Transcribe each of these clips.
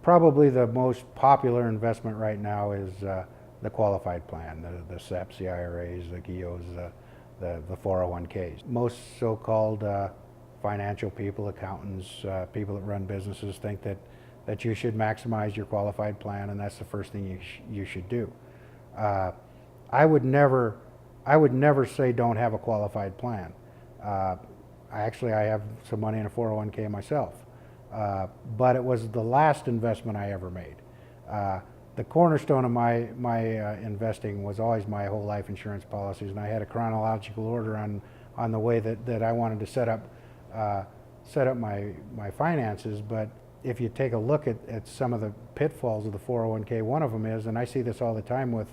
Probably the most popular investment right now is the qualified plan, the SEPs, the IRAs, the GIOs, the 401ks. Most so-called financial people, accountants, people that run businesses think that you should maximize your qualified plan, and that's the first thing you should do. Uh, I would never say don't have a qualified plan. I have some money in a 401k myself. But it was the last investment I ever made. The cornerstone of my investing was always my whole life insurance policies, and I had a chronological order on the way that I wanted to set up my finances. But if you take a look at some of the pitfalls of the 401k, one of them is, and I see this all the time with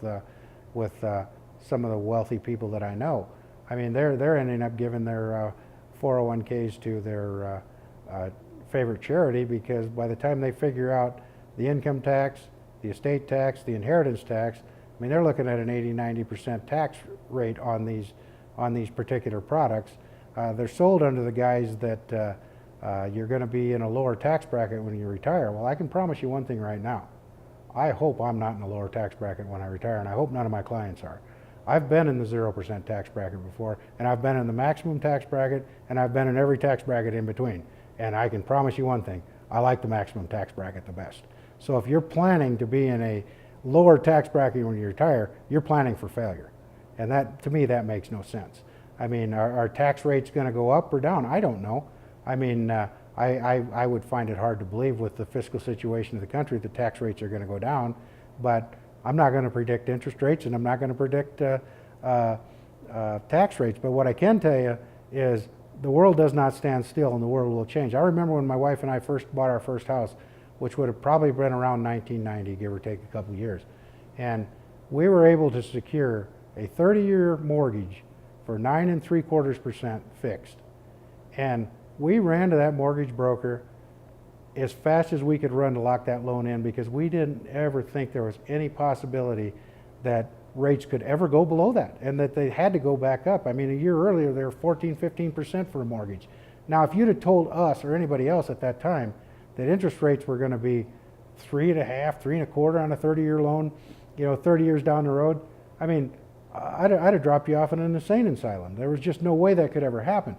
some of the wealthy people that I know. I mean, they're ending up giving their 401ks to their favorite charity, because by the time they figure out the income tax, the estate tax, the inheritance tax, I mean, they're looking at an 80-90% tax rate on these particular products. They're sold under the guise that you're going to be in a lower tax bracket when you retire. Well, I can promise you one thing right now. I hope I'm not in a lower tax bracket when I retire, and I hope none of my clients are. I've been in the 0% tax bracket before, and I've been in the maximum tax bracket, and I've been in every tax bracket in between. And I can promise you one thing, I like the maximum tax bracket the best. So if you're planning to be in a lower tax bracket when you retire, you're planning for failure. And that, to me, that makes no sense. I mean, are tax rates going to go up or down? I don't know. I mean, I would find it hard to believe with the fiscal situation of the country that tax rates are going to go down, but I'm not going to predict interest rates, and I'm not going to predict tax rates. But what I can tell you is the world does not stand still, and the world will change. I remember when my wife and I first bought our first house, which would have probably been around 1990, give or take a couple of years. And we were able to secure a 30-year mortgage for 9.75% fixed. And we ran to that mortgage broker as fast as we could run to lock that loan in, because we didn't ever think there was any possibility that rates could ever go below that, and that they had to go back up. I mean, a year earlier they were 14-15% for a mortgage. Now, if you'd have told us or anybody else at that time that interest rates were going to be 3.5, 3.25 on a 30-year loan, 30 years down the road, I mean, I'd have dropped you off in an insane asylum. There was just no way that could ever happen.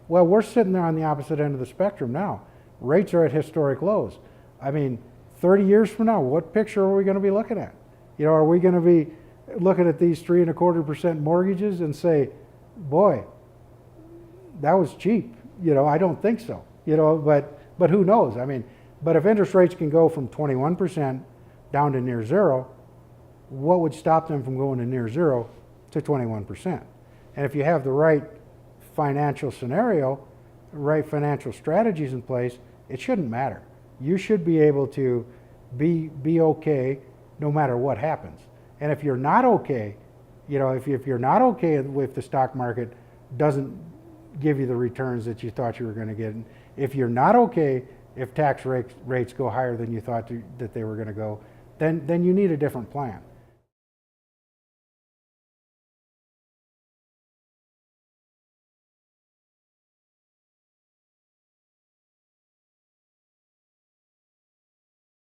Well, we're sitting there on the opposite end of the spectrum now. Rates are at historic lows. I mean, 30 years from now, what picture are we going to be looking at? Are we going to be looking at these 3.25% mortgages and say, boy, that was cheap? I don't think so. But who knows? I mean, but if interest rates can go from 21% down to near zero, what would stop them from going to near zero to 21%? And if you have the right financial scenario, right financial strategies in place, it shouldn't matter. You should be able to be okay no matter what happens. And if you're not okay, if you're not okay if the stock market doesn't give you the returns that you thought you were going to get, if you're not okay if tax rates go higher than you thought that they were going to go, then you need a different plan.